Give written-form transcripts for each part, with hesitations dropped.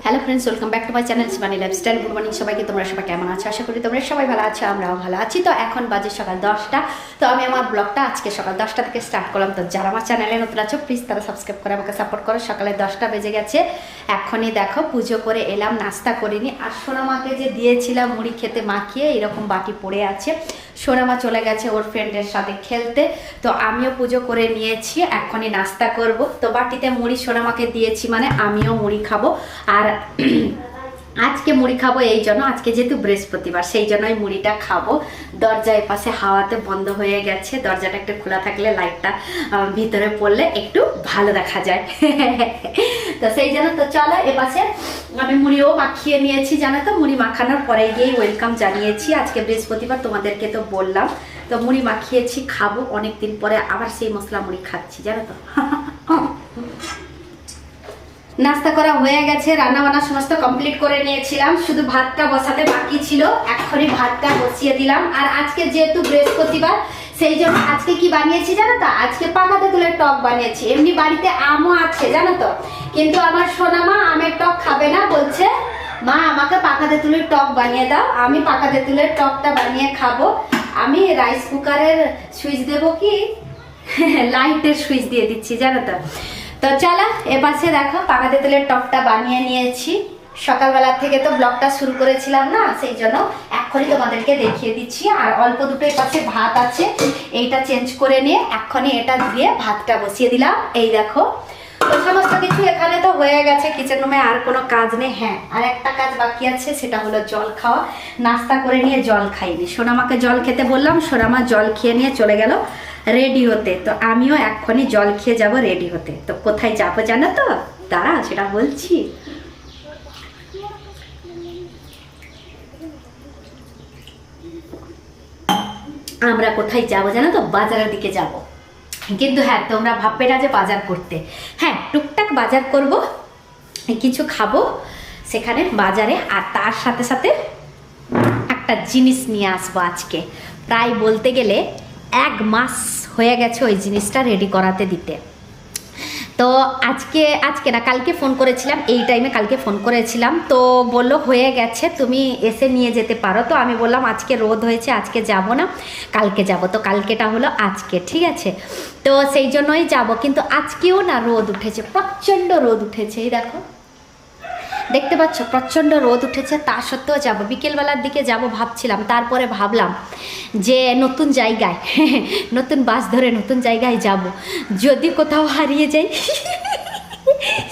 Hello friends, welcome back to my channel Shivani lifestyle. Good morning সবাইকে। তোমরা সবাই কেমন আছো? আশা করি তোমরা সবাই ভালো আছো, আমরাও ভালো আছি। তো এখন বাজে সকাল 10টা। তো আমি আমার ব্লগটা আজকে সকাল 10টা থেকে স্টার্ট করলাম। তো যারা আমার চ্যানেলে নতুন আছো প্লিজ তারা সাবস্ক্রাইব করে আমাকে সাপোর্ট করো। সকালে 10টা বেজে গেছে। এখনই দেখো পুজো করে এলাম, নাস্তা করিনি। আর সোনামাকে যে দিয়েছিলাম মুড়ি খেতে মাখিয়ে, এরকম বাটি পড়ে আছে। সোনামা চলে গেছে ওর ফ্রেন্ডের সাথে খেলতে। তো আমিও পুজো করে নিয়েছি, এখনই নাস্তা করব। তো বাটিতে মুড়ি সোনামাকে দিয়েছি মানে আমিও মুড়ি খাবো। আর আজকে মুড়ি খাবো এই জন্য, আজকে যেহেতু বৃহস্পতিবার সেই জন্যই মুড়িটা খাবো। দরজা এপাশে হাওয়াতে বন্ধ হয়ে গেছে, দরজাটা একটু খোলা থাকলে লাইটটা ভিতরে পড়লে একটু ভালো দেখা যায়। তো সেই জন্য তো চলো এপাশে আমি মুড়িও মাখিয়ে নিয়েছি। জানো তো, মুড়ি মাখানোর পরে গিয়েই ওয়েলকাম জানিয়েছি। আজকে বৃহস্পতিবার তোমাদেরকে তো বললাম। তো মুড়ি মাখিয়েছি, খাবো। অনেকদিন পরে আবার সেই মশলা মুড়ি খাচ্ছি, জানো তো। নাস্তা করা হয়ে গেছে, রান্না বান্না সমস্ত কমপ্লিট করে নিয়েছিলাম, শুধু ভাতটা বসাতে বাকি ছিল। এখনই ভাতটা বসিয়ে দিলাম। আর আজকে যেহেতু বৃহস্পতিবার সেই জন্য আজকে কি বানিয়েছি জানো তো, আজকে পাকা তেঁতুলের টক বানিয়েছি। এমনি বাড়িতে আমও আছে জানো তো, কিন্তু আমার সোনামা আমের টক খাবে না, বলছে মা আমাকে পাকা তেঁতুলের টক বানিয়ে দাও। আমি পাকা তেঁতুলের টকটা বানিয়ে খাবো। আমি রাইস কুকারের সুইচ দেবো কি লাইটের সুইচ দিয়ে দিচ্ছি, জানো তো। তো চলো এপাশে দেখো পাকা তেঁতুলের টকটা বানিয়ে নিয়েছি। সকালবেলা থেকে তো ব্লগটা শুরু করেছিলাম না, সেই জন্য এখনই তোমাদেরকে দেখিয়ে দিচ্ছি। আর অল্প দুটো এপাশে ভাত আছে, এইটা চেঞ্জ করে নিয়ে এখনই এটা দিয়ে ভাতটা বসিয়ে দিলাম। এই দেখো, তো সমস্ত কিছু এখানে তো হয়ে গেছে। কিচেন রুমে আর কোনো কাজ নেই। হ্যাঁ, আর একটা কাজ বাকি আছে, সেটা হলো জল খাওয়া। নাস্তা করে নিয়ে জল খাইনি। সোনামাকে জল খেতে বললাম, সোনামা জল খেয়ে নিয়ে চলে গেল রেডি হতে। তো আমিও এক্ষুনি জল খেয়ে যাব রেডি হতে। তো কোথায় যাবো জানো তো, দাঁড়া সেটা বলছি। আমরা কোথায় যাব জানো তো, বাজারের দিকে যাব। কিন্তু হ্যাঁ, তোমরা ভাববে না যে বাজার করতে। হ্যাঁ, টুকটাক বাজার করব, কিছু খাবো সেখানে বাজারে। আর তার সাথে সাথে একটা জিনিস নিয়ে আসবো আজকে। প্রায় বলতে গেলে 1 মাস হয়ে গেছে ওই জিনিসটা রেডি করাতে দিতে। তো আজকে না, কালকে ফোন করেছিলাম, এই টাইমে কালকে ফোন করেছিলাম। তো বললো হয়ে গেছে, তুমি এসে নিয়ে যেতে পারো। তো আমি বললাম আজকে রোদ হয়েছে, আজকে যাব না, কালকে যাব। তো কালকেটা হলো আজকে, ঠিক আছে। তো সেই জন্যই যাব। কিন্তু আজকেও না রোদ উঠেছে, প্রচণ্ড রোদ উঠেছে। এই দেখো, দেখতে পাচ্ছ প্রচণ্ড রোদ উঠেছে। তা সত্ত্বেও যাব, বিকেলবেলার দিকে যাব ভাবছিলাম। তারপরে ভাবলাম যে নতুন জায়গায় নতুন বাস ধরে নতুন জায়গায় যাব, যদি কোথাও হারিয়ে যাই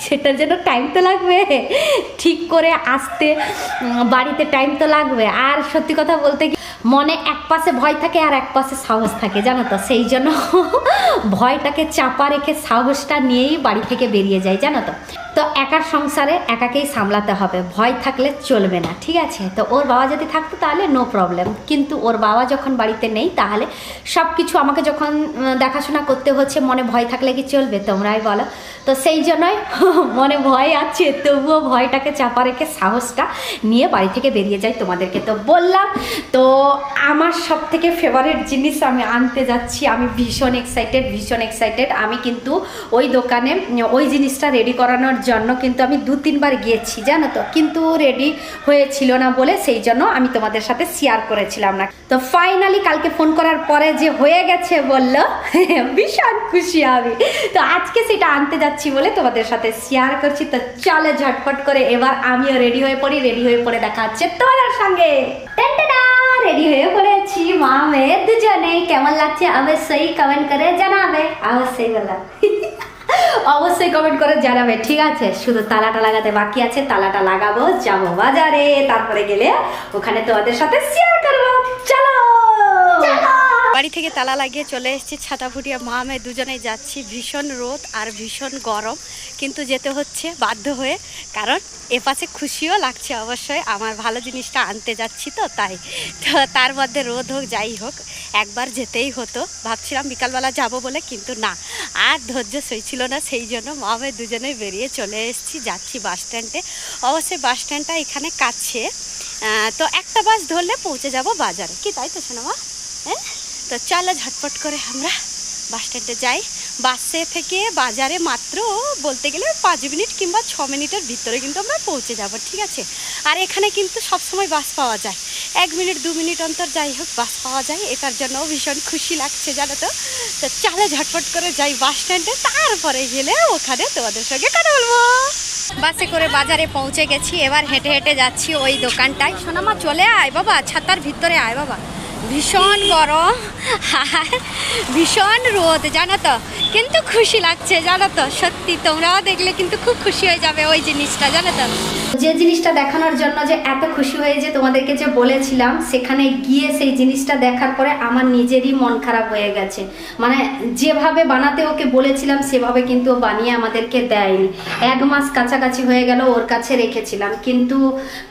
সেটার জন্য টাইম তো লাগবে, ঠিক করে আসতে বাড়িতে টাইম তো লাগবে। আর সত্যি কথা বলতে কি, মনে এক পাশে ভয় থাকে আর এক পাশে সাহস থাকে, জানো তো। সেই জন্য ভয়টাকে চাপা রেখে সাহসটা নিয়েই বাড়ি থেকে বেরিয়ে যায়, জানো তো। তো একার সংসারে একাকেই সামলাতে হবে, ভয় থাকলে চলবে না, ঠিক আছে। তো ওর বাবা যদি থাকতো তাহলে নো প্রবলেম, কিন্তু ওর বাবা যখন বাড়িতে নেই তাহলে সব কিছু আমাকে যখন দেখাশোনা করতে হচ্ছে, মনে ভয় থাকলে কি চলবে, তোমরাই বলো। তো সেই জন্যই মনে ভয় আছে, তবুও ভয়টাকে চাপা রেখে সাহসটা নিয়ে বাড়ি থেকে বেরিয়ে যাই। তোমাদেরকে তো বললাম। তো আমার সব থেকে ফেভারিট জিনিস আমি আনতে যাচ্ছি। আমি ভীষণ এক্সাইটেড। আমি কিন্তু ওই দোকানে ওই জিনিসটা রেডি করানোর জন্য কিন্তু আমি 2-3 বার গিয়েছি, জানো তো। কিন্তু রেডি হয়েছিল না বলে সেই জন্য আমি তোমাদের সাথে শেয়ার করেছিলাম না। তো ফাইনালি কালকে ফোন করার পরে যে হয়ে গেছে বললো, ভীষণ খুশি আমি। তো আজকে সেটা আনতে যাচ্ছি বলে তোমাদের সাথে শেয়ার করছি। তো চলো ঝটপট করে এবার আমিও রেডি হয়ে পড়ি। রেডি হয়ে পড়ে দেখা হচ্ছে তোমাদের সঙ্গে। রেডি হয়ে পড়েছি মা মেয়ে দুজনে। কেমন লাগছে অবশ্যই কমেন্ট করে জানাবে। অবশ্যই বললাম অবশ্যই কমেন্ট করে জানাবে, ঠিক আছে। শুধু তালাটা লাগাতে বাকি আছে, তালাটা লাগাবো, যাবো বাজারে, তারপরে গেলে ওখানে তোমাদের সাথে শেয়ার করবো। চলো বাড়ি থেকে তালা লাগিয়ে চলে এসেছি, ছাতা ফুটিয়ে মা মেয়ে দুজনেই যাচ্ছি। ভীষণ রোদ আর ভীষণ গরম, কিন্তু যেতে হচ্ছে বাধ্য হয়ে, কারণ এপাশে খুশিও লাগছে অবশ্যই। আমার ভালো জিনিসটা আনতে যাচ্ছি তো তাই। তো তার মধ্যে রোদ হোক যাই হোক, একবার যেতেই হতো। ভাবছিলাম বিকালবেলা যাব বলে, কিন্তু না, আর ধৈর্য সইছিল না। সেই জন্য মা মেয়ে দুজনেই বেরিয়ে চলে এসেছি, যাচ্ছি বাস স্ট্যান্ডে। অবশ্যই বাস স্ট্যান্ডটা এখানে কাছে। তো একটা বাস ধরলে পৌঁছে যাব বাজারে, কি তাই তো শোনো মা? হ্যাঁ, তো চলো ঝটপট করে আমরা বাস স্ট্যান্ডে যাই। বাসে থেকে বাজারে মাত্র বলতে গেলে 5 মিনিট কিংবা 6 মিনিটের ভিতরে কিন্তু আমরা পৌঁছে যাব, ঠিক আছে। আর এখানে কিন্তু সবসময় বাস পাওয়া যায়, 1 মিনিট 2 মিনিট অন্তর যাই হোক বাস পাওয়া যায়, এটার জন্য ভীষণ খুশি লাগছে জানো তো। তো চলে ঝটপট করে যাই বাস স্ট্যান্ডে, তারপরে গেলে ওখানে তোমাদের সঙ্গে কথা বলবো। বাসে করে বাজারে পৌঁছে গেছি, এবার হেঁটে হেঁটে যাচ্ছি ওই দোকানটায়। সোনামা চলে আয় বাবা, ছাতার ভিতরে আয় বাবা, ভীষণ গরম আর ভীষণ রোদ জানো তো, কিন্তু খুশি লাগছে জানো তো, সত্যি তোমরাও দেখলে কিন্তু খুব খুশি হয়ে যাবে ওই জিনিসটা জানো তো। যে জিনিসটা দেখানোর জন্য যে এত খুশি হয়ে যে তোমাদেরকে যে বলেছিলাম, সেখানে গিয়ে সেই জিনিসটা দেখার পরে আমার নিজেরই মন খারাপ হয়ে গেছে। মানে যেভাবে বানাতে ওকে বলেছিলাম সেভাবে কিন্তু ও বানিয়ে আমাদেরকে দেয়নি। 1 মাস কাছাকাছি হয়ে গেল ওর কাছে রেখেছিলাম, কিন্তু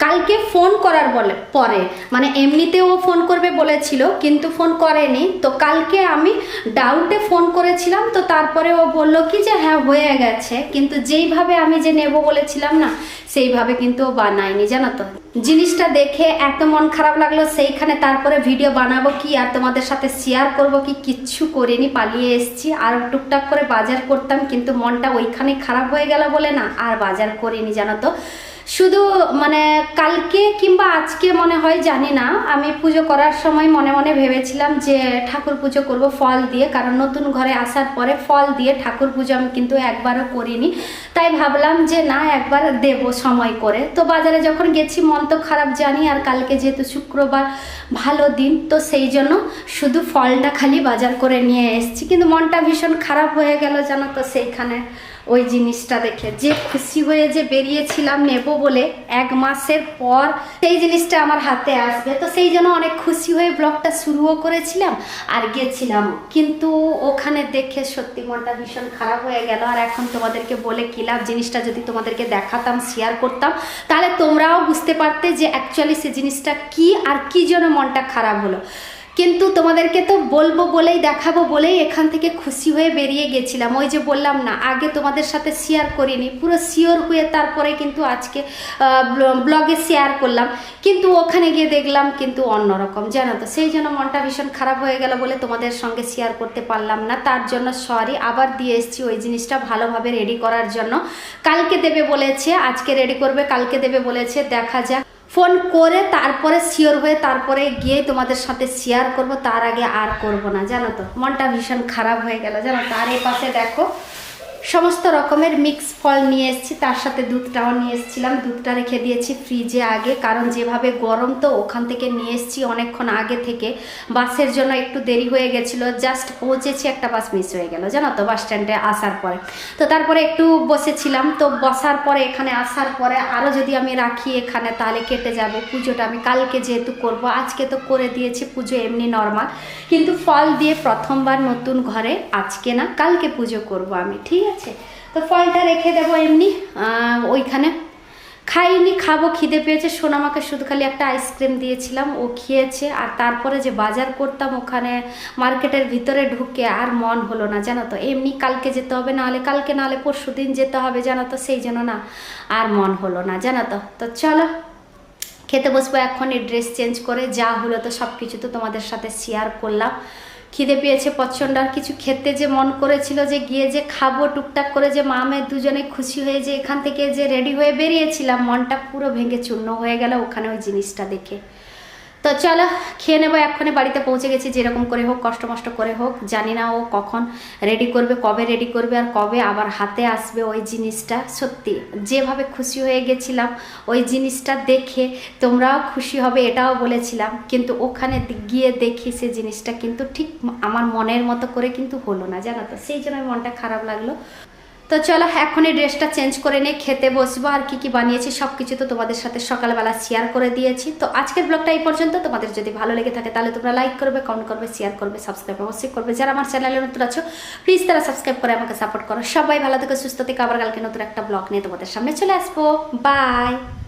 কালকে ফোন করার পরে মানে এমনিতেও ও ফোন করবে বলেছিল কিন্তু ফোন করেনি। তো কালকে আমি ডাউটে ফোন করেছিলাম, তো তারপরে ও বলল কি যে হ্যাঁ হয়ে গেছে, কিন্তু যেইভাবে আমি যে নেব বলেছিলাম না সেইভাবে কিন্তু ও বানায়নি জানো তো। জিনিসটা দেখে এত মন খারাপ লাগলো, সেইখানে তারপরে ভিডিও বানাবো কি আর তোমাদের সাথে শেয়ার করব কি, কিচ্ছু করিনি, পালিয়ে এসেছি। আর টুকটাক করে বাজার করতাম, কিন্তু মনটা ওইখানে খারাপ হয়ে গেল বলে না আর বাজার করিনি জানো তো। শুধু মানে কালকে কিংবা আজকে মনে হয় জানি না, আমি পুজো করার সময় মনে মনে ভেবেছিলাম যে ঠাকুর পুজো করব ফল দিয়ে, কারণ নতুন ঘরে আসার পরে ফল দিয়ে ঠাকুর পুজো আমি কিন্তু একবারও করিনি। তাই ভাবলাম যে না একবার দেব সময় করে। তো বাজারে যখন গেছি মন তো খারাপ জানি, আর কালকে যেহেতু শুক্রবার ভালো দিন, তো সেই জন্য শুধু ফলটা খালি বাজার করে নিয়ে এসেছি, কিন্তু মনটা ভীষণ খারাপ হয়ে গেল জানো তো। সেইখানে ওই জিনিসটা দেখে যে খুশি হয়ে যে বেরিয়েছিলাম নেব বলে, 1 মাসের পর সেই জিনিসটা আমার হাতে আসবে, তো সেই জন্য অনেক খুশি হয়ে ব্লগটা শুরুও করেছিলাম আর গেছিলাম, কিন্তু ওখানে দেখে সত্যি মনটা ভীষণ খারাপ হয়ে গেল। আর এখন তোমাদেরকে বলে কি লাভ, জিনিসটা যদি তোমাদেরকে দেখাতাম শেয়ার করতাম তাহলে তোমরাও বুঝতে পারতে যে অ্যাকচুয়ালি সে জিনিসটা কি আর কি জন্য মনটা খারাপ হলো। কিন্তু তোমাদেরকে তো বলবো বলেই দেখাবো বলেই এখান থেকে খুশি হয়ে বেরিয়ে গেছিলাম। ওই যে বললাম না আগে তোমাদের সাথে শেয়ার করিনি, পুরো শিওর হয়ে তারপরে কিন্তু আজকে ব্লগে শেয়ার করলাম, কিন্তু ওখানে গিয়ে দেখলাম কিন্তু অন্যরকম জানো তো। সেই জন্য মনটা ভীষণ খারাপ হয়ে গেল বলে তোমাদের সঙ্গে শেয়ার করতে পারলাম না, তার জন্য সরি। আবার দিয়ে এসেছি ওই জিনিসটা ভালোভাবে রেডি করার জন্য। কালকে দেবে বলেছে, আজকে রেডি করবে, কালকে দেবে বলেছে, দেখা যাক। ফোন করে তারপরে শিওর হয়ে তারপরে গিয়ে তোমাদের সাথে শেয়ার করব, তার আগে আর করব না জানো তো। মনটা ভীষণ খারাপ হয়ে গেল জানো। তার এই পাশে দেখো সমস্ত রকমের মিক্স ফল নিয়ে এসেছি, তার সাথে দুধটাও নিয়ে এসেছিলাম। দুধটা রেখে দিয়েছি ফ্রিজে আগে, কারণ যেভাবে গরম তো ওখান থেকে নিয়ে এসেছি অনেকক্ষণ আগে থেকে। বাসের জন্য একটু দেরি হয়ে গেছিলো, জাস্ট পৌঁছেছি, একটা বাস মিস হয়ে গেল জানো তো বাস স্ট্যান্ডে আসার পরে। তো তারপরে একটু বসেছিলাম, তো বসার পরে এখানে আসার পরে আরও যদি আমি রাখি এখানে তাহলে কেটে যাবে। পুজোটা আমি কালকে যেহেতু করব, আজকে তো করে দিয়েছি পুজো এমনি নর্মাল, কিন্তু ফল দিয়ে প্রথমবার নতুন ঘরে আজকে না কালকে পুজো করব আমি, ঠিক আছে। তো ফলটা রেখে দেবো এমনি ওইখানে। খাইনি, খাবো, খিদে পেয়েছে। সোনামাকে শুধু খালি একটা আইসক্রিম দিয়েছিলাম, ও খেয়েছে। আর তারপরে যে বাজার করতাম ওখানে মার্কেটের ভিতরে ঢুকে আর মন হলো না জানো তো। এমনি কালকে যেতে হবে, নাহলে কালকে নাহলে পরশু দিন যেতে হবে জানো তো, সেই জন্য না আর মন হলো না জানো তো। তো চলো খেতে বসবো এখনই, ড্রেস চেঞ্জ করে। যা হলো তো সব কিছু তো তোমাদের সাথে শেয়ার করলাম। খিদে পেয়েছে প্রচণ্ড, আর কিছু খেতে যে মন করেছিল যে গিয়ে যে খাবো টুকটাক করে, যে মা মেয়ে দুজনে খুশি হয়ে যে এখান থেকে যে রেডি হয়ে বেরিয়েছিলাম, মনটা পুরো ভেঙে চূর্ণ হয়ে গেল ওখানে ওই জিনিসটা দেখে। তো চলো খেয়ে নেবো এক্ষুনি। বাড়িতে পৌঁছে গেছি, যেরকম করে হোক কষ্ট মষ্ট করে হোক, জানি না ও কখন রেডি করবে, কবে রেডি করবে আর কবে আবার হাতে আসবে ওই জিনিসটা। সত্যি যেভাবে খুশি হয়ে গেছিলাম ওই জিনিসটা দেখে, তোমরাও খুশি হবে এটাও বলেছিলাম, কিন্তু ওখানে গিয়ে দেখি সে জিনিসটা কিন্তু ঠিক আমার মনের মতো করে কিন্তু হলো না জানো তো। সেই জন্য মনটা খারাপ লাগলো। তো চলো এখনই ড্রেসটা চেঞ্জ করে নিয়ে খেতে বসবো। আর কি কি বানিয়েছি সব কিছু তো তোমাদের সাথে সকালবেলা শেয়ার করে দিয়েছি। তো আজকের ব্লগটা এই পর্যন্ত। তোমাদের যদি ভালো লেগে থাকে তাহলে তোমরা লাইক করবে, কমেন্ট করবে, শেয়ার করবে, সাবস্ক্রাইব অবশ্যই করবে। যারা আমার চ্যানেলে নতুন আছো প্লিজ তারা সাবস্ক্রাইব করে আমাকে সাপোর্ট করো। সবাই ভালো থেকো, সুস্থ থেকো। আবার কালকে নতুন একটা ব্লগ নিয়ে তোমাদের সামনে চলে আসবো। বাই।